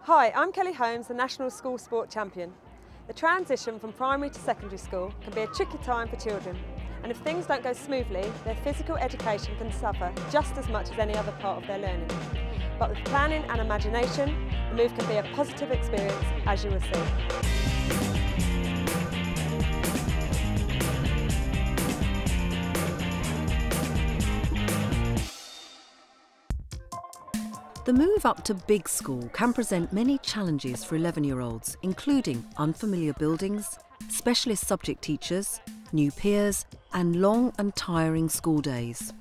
Hi, I'm Kelly Holmes, the National School Sport Champion. The transition from primary to secondary school can be a tricky time for children, and if things don't go smoothly, their physical education can suffer just as much as any other part of their learning. But with planning and imagination, the move can be a positive experience, as you will see. The move up to big school can present many challenges for 11-year-olds, including unfamiliar buildings, specialist subject teachers, new peers, and long and tiring school days.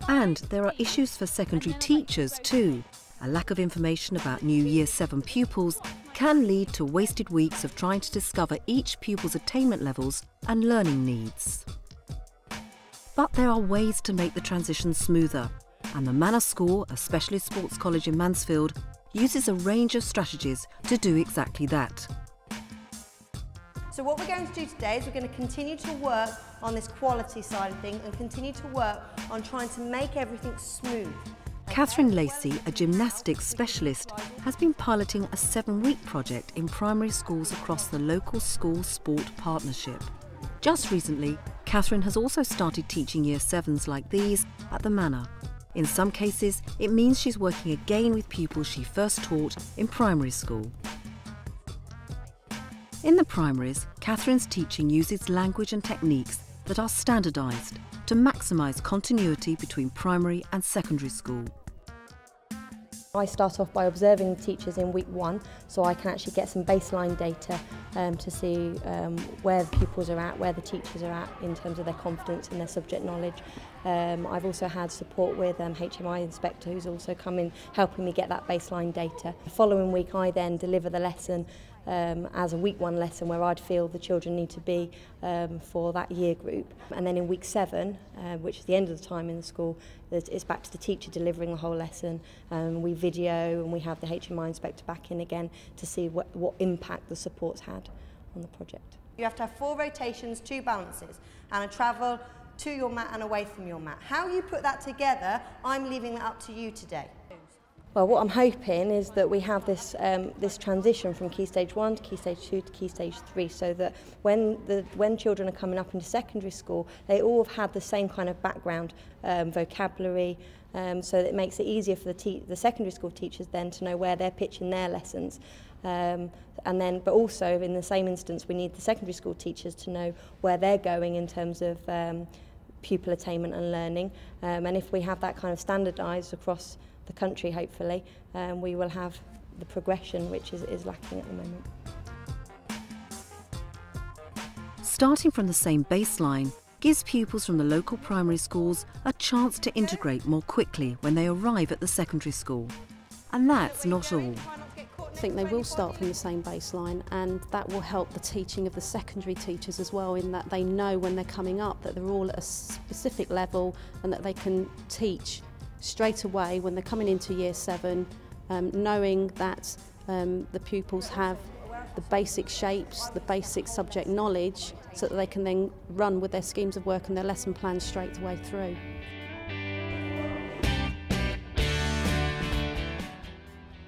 And there are issues for secondary teachers too. A lack of information about new Year 7 pupils can lead to wasted weeks of trying to discover each pupil's attainment levels and learning needs. But there are ways to make the transition smoother. And the Manor School, a specialist sports college in Mansfield, uses a range of strategies to do exactly that. So what we're going to do today is we're going to continue to work on this quality side of things and continue to work on trying to make everything smooth. Catherine Lacey, a gymnastics specialist, has been piloting a 7-week project in primary schools across the local school sport partnership. Just recently, Catherine has also started teaching Year 7s like these at the Manor. In some cases, it means she's working again with pupils she first taught in primary school. In the primaries, Catherine's teaching uses language and techniques that are standardised to maximise continuity between primary and secondary school. I start off by observing the teachers in week 1, so I can actually get some baseline data to see where the pupils are at, where the teachers are at in terms of their confidence and their subject knowledge. I've also had support with HMI inspector who's also come in helping me get that baseline data. The following week I then deliver the lesson as a week 1 lesson where I'd feel the children need to be for that year group. And then in week 7, which is the end of the time in the school, it's back to the teacher delivering the whole lesson. We video and we have the HMI inspector back in again to see what impact the support's had on the project. You have to have 4 rotations, 2 balances and a travel to your mat and away from your mat. How you put that together, I'm leaving that up to you today. Well, what I'm hoping is that we have this transition from Key Stage 1 to Key Stage 2 to Key Stage 3, so that when children are coming up into secondary school, they all have had the same kind of background, vocabulary, so that it makes it easier for the secondary school teachers then to know where they're pitching their lessons. But also in the same instance, we need the secondary school teachers to know where they're going in terms of pupil attainment and learning. And if we have that kind of standardised across the country, hopefully, we will have the progression which is lacking at the moment. Starting from the same baseline gives pupils from the local primary schools a chance to integrate more quickly when they arrive at the secondary school. And that's not all. I think they will start from the same baseline, and that will help the teaching of the secondary teachers as well, in that they know when they're coming up that they're all at a specific level and that they can teach straight away when they're coming into Year 7, knowing that the pupils have the basic shapes, the basic subject knowledge, so that they can then run with their schemes of work and their lesson plans straight the way through.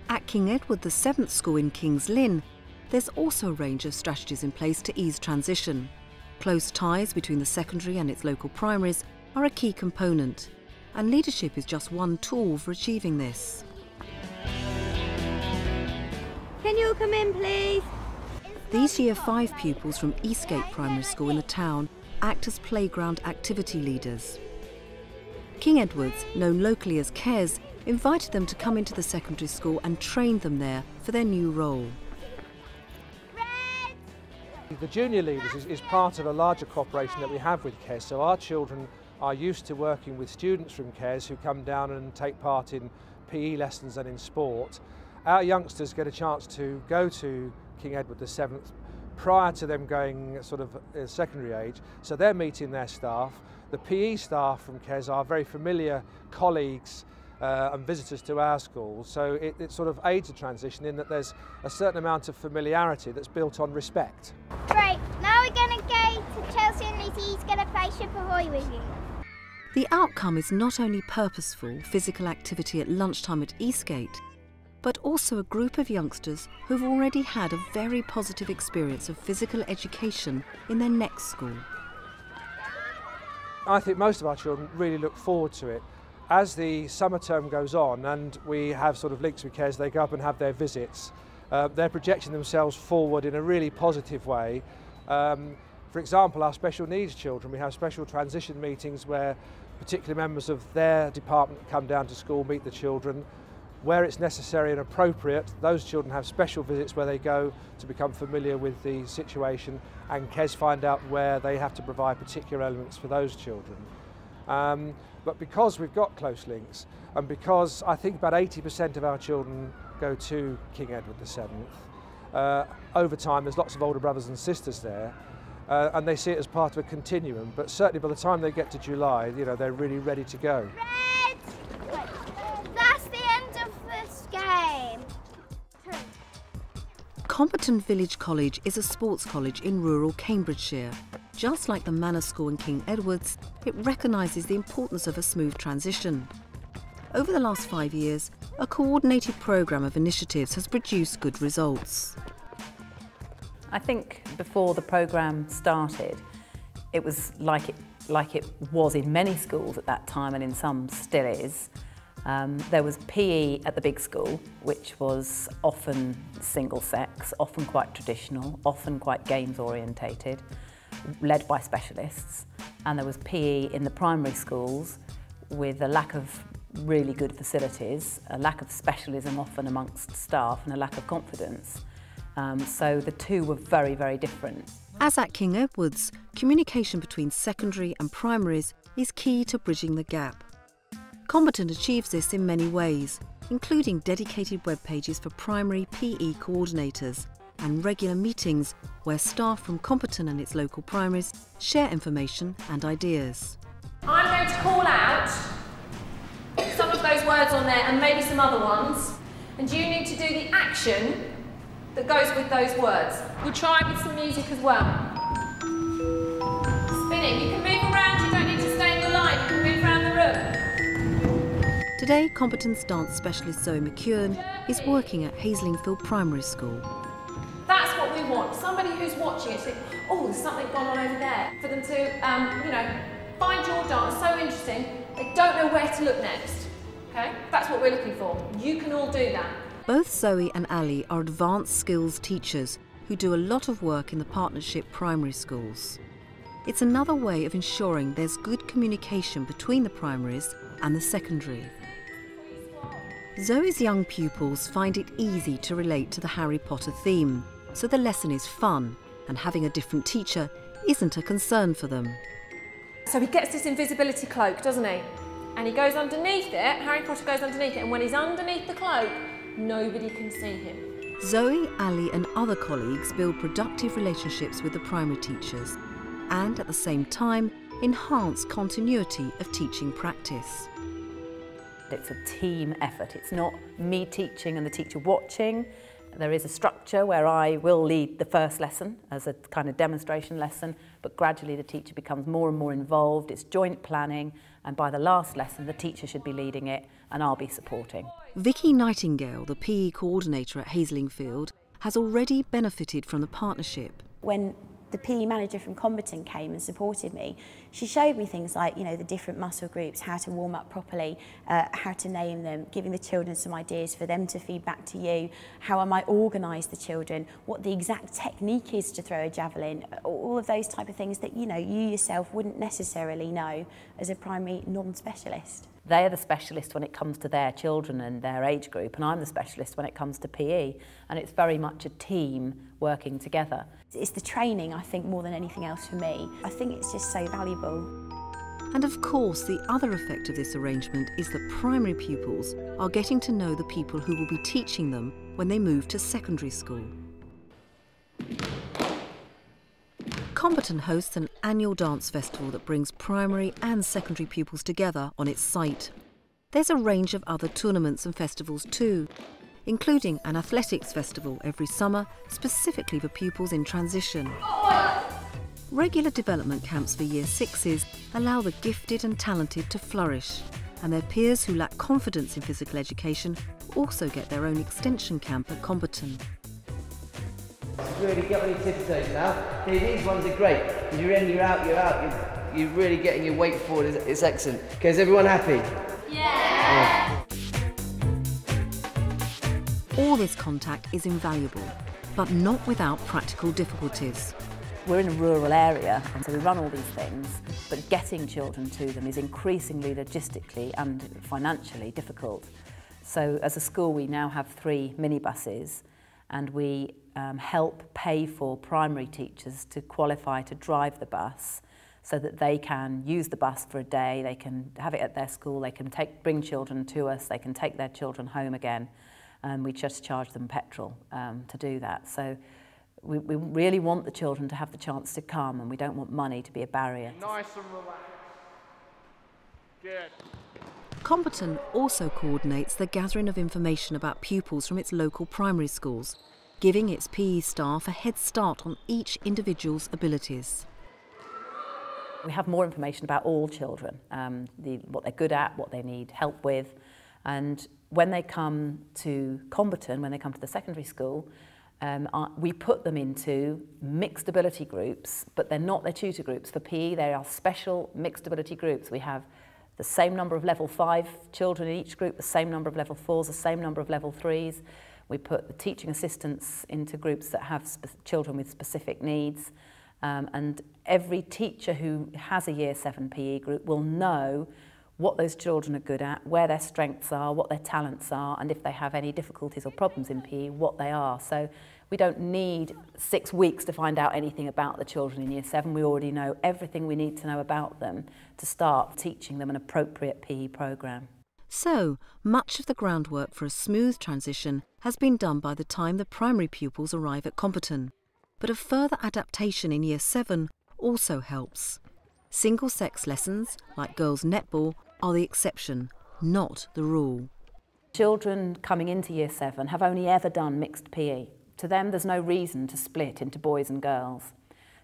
At King Edward, the 7th school in Kings Lynn, there's also a range of strategies in place to ease transition. Close ties between the secondary and its local primaries are a key component, and leadership is just one tool for achieving this. Can you all come in, please? These Year 5 pupils from Eastgate Primary School in the town act as playground activity leaders. King Edward's, known locally as Kes, invited them to come into the secondary school and trained them there for their new role. The junior leaders is part of a larger cooperation that we have with Kes, so our children are used to working with students from Kes who come down and take part in PE lessons and in sport. Our youngsters get a chance to go to King Edward VII prior to them going sort of secondary age, so they're meeting their staff. The PE staff from Kes are very familiar colleagues and visitors to our school, so it sort of aids the transition in that there's a certain amount of familiarity that's built on respect. Right, now we're going to go to Chelsea and Lizzie's going to play Ship Ahoy with you. The outcome is not only purposeful physical activity at lunchtime at Eastgate, but also a group of youngsters who've already had a very positive experience of physical education in their next school. I think most of our children really look forward to it. As the summer term goes on and we have sort of links with CARES, they go up and have their visits, they're projecting themselves forward in a really positive way. For example, our special needs children, we have special transition meetings where particular members of their department come down to school, meet the children. Where it's necessary and appropriate, those children have special visits where they go to become familiar with the situation, and CARES find out where they have to provide particular elements for those children. But because we've got close links, and because I think about 80% of our children go to King Edward VII, over time there's lots of older brothers and sisters there, and they see it as part of a continuum, but certainly by the time they get to July, you know, they're really ready to go. That's the end of this game. Comberton Village College is a sports college in rural Cambridgeshire. Just like the Manor School in King Edward's, it recognises the importance of a smooth transition. Over the last 5 years, a coordinated programme of initiatives has produced good results. I think before the programme started, it was like it was in many schools at that time, and in some still is. There was PE at the big school, which was often single sex, often quite traditional, often quite games orientated, led by specialists. And there was PE in the primary schools with a lack of really good facilities, a lack of specialism often amongst staff, and a lack of confidence. So the two were very, very different. As at King Edward's, communication between secondary and primaries is key to bridging the gap. Comberton achieves this in many ways, including dedicated web pages for primary PE coordinators and regular meetings where staff from Comberton and its local primaries share information and ideas. I'm going to call out some of those words on there and maybe some other ones, and you need to do the action that goes with those words. We'll try with some music as well. Spinning, you can move around, you don't need to stay in the line, you can move around the room. Today, Comberton's dance specialist Zoe McEwen is working at Haslingfield Primary School. That's what we want, somebody who's watching it, think, oh, there's something gone on over there. For them to, you know, find your dance so interesting, they don't know where to look next. Okay? That's what we're looking for. You can all do that. Both Zoe and Ali are advanced skills teachers who do a lot of work in the partnership primary schools. It's another way of ensuring there's good communication between the primaries and the secondary. Zoe's young pupils find it easy to relate to the Harry Potter theme, so the lesson is fun, and having a different teacher isn't a concern for them. So he gets this invisibility cloak, doesn't he? And he goes underneath it, Harry Potter goes underneath it, and when he's underneath the cloak, nobody can see him. Zoe, Ali and other colleagues build productive relationships with the primary teachers and at the same time enhance continuity of teaching practice. It's a team effort. It's not me teaching and the teacher watching. There is a structure where I will lead the first lesson as a kind of demonstration lesson, but gradually the teacher becomes more and more involved. It's joint planning, and by the last lesson the teacher should be leading it and I'll be supporting. Vicky Nightingale, the PE coordinator at Haslingfield, has already benefited from the partnership. When the PE manager from Comberton came and supported me, she showed me things like, you know, the different muscle groups, how to warm up properly, how to name them, giving the children some ideas for them to feed back to you, how I might organise the children, what the exact technique is to throw a javelin, all of those type of things that, you know, you yourself wouldn't necessarily know as a primary non-specialist. They're the specialist when it comes to their children and their age group, and I'm the specialist when it comes to PE, and it's very much a team working together. It's the training, I think, more than anything else for me. I think it's just so valuable. And of course, the other effect of this arrangement is that primary pupils are getting to know the people who will be teaching them when they move to secondary school. Comberton hosts an annual dance festival that brings primary and secondary pupils together on its site. There's a range of other tournaments and festivals too, including an athletics festival every summer specifically for pupils in transition. Regular development camps for Year 6s allow the gifted and talented to flourish. and their peers who lack confidence in physical education also get their own extension camp at Comberton. Really get on your tippy toes now. These ones are great. You're in, you're out, you're really getting your weight forward. It's excellent. Okay, is everyone happy? Yeah! All this contact is invaluable, but not without practical difficulties. We're in a rural area, and so we run all these things, but getting children to them is increasingly logistically and financially difficult. So as a school, we now have 3 minibuses, and we help pay for primary teachers to qualify to drive the bus so that they can use the bus for a day, they can have it at their school, they can bring children to us, they can take their children home again, and we just charge them petrol to do that. So we really want the children to have the chance to come, and we don't want money to be a barrier. Nice and relaxed. Good. Comberton also coordinates the gathering of information about pupils from its local primary schools, giving its PE staff a head start on each individual's abilities. We have more information about all children, what they're good at, what they need help with, and when they come to Comberton, when they come to the secondary school, we put them into mixed ability groups, but they're not their tutor groups. For PE, they are special mixed ability groups. We have the same number of level 5 children in each group, the same number of level 4s, the same number of level 3s. We put the teaching assistants into groups that have children with specific needs. And every teacher who has a Year 7 PE group will know what those children are good at, where their strengths are, what their talents are, and if they have any difficulties or problems in PE, what they are. So we don't need 6 weeks to find out anything about the children in Year 7. We already know everything we need to know about them to start teaching them an appropriate PE programme. So, much of the groundwork for a smooth transition has been done by the time the primary pupils arrive at Comberton. But a further adaptation in Year 7 also helps. Single-sex lessons, like girls' netball, are the exception, not the rule. Children coming into Year 7 have only ever done mixed PE. To them, there's no reason to split into boys and girls.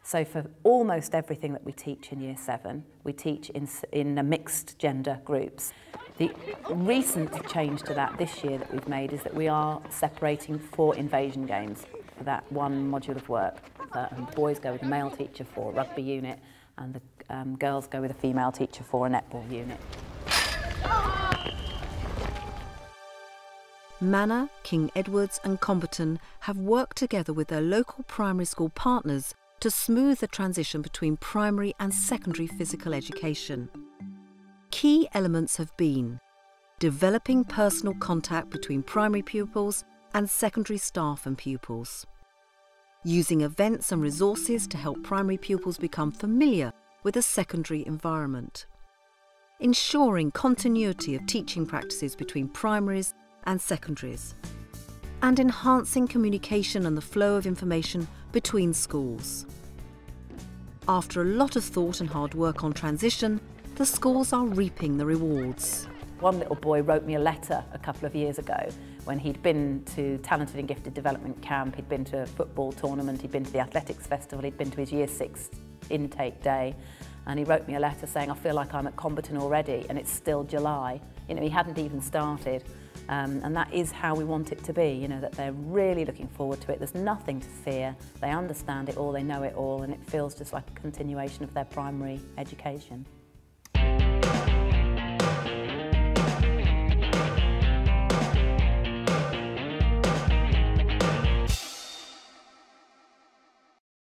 So for almost everything that we teach in Year 7, we teach in mixed gender groups. The recent change to that this year that we've made is that we are separating 4 invasion games for that one module of work. And the boys go with a male teacher for a rugby unit, and the girls go with a female teacher for a netball unit. Manor, King Edwards and Comberton have worked together with their local primary school partners to smooth the transition between primary and secondary physical education. Key elements have been developing personal contact between primary pupils and secondary staff and pupils, using events and resources to help primary pupils become familiar with a secondary environment, ensuring continuity of teaching practices between primaries and secondaries, and enhancing communication and the flow of information between schools. After a lot of thought and hard work on transition, the schools are reaping the rewards. One little boy wrote me a letter a couple of years ago when he'd been to Talented and Gifted Development Camp, he'd been to a football tournament, he'd been to the Athletics Festival, he'd been to his Year 6 intake day, and he wrote me a letter saying, I feel like I'm at Comberton already and it's still July. You know, he hadn't even started. And that is how we want it to be, you know, that they're really looking forward to it. There's nothing to fear. They understand it all, they know it all, and it feels just like a continuation of their primary education.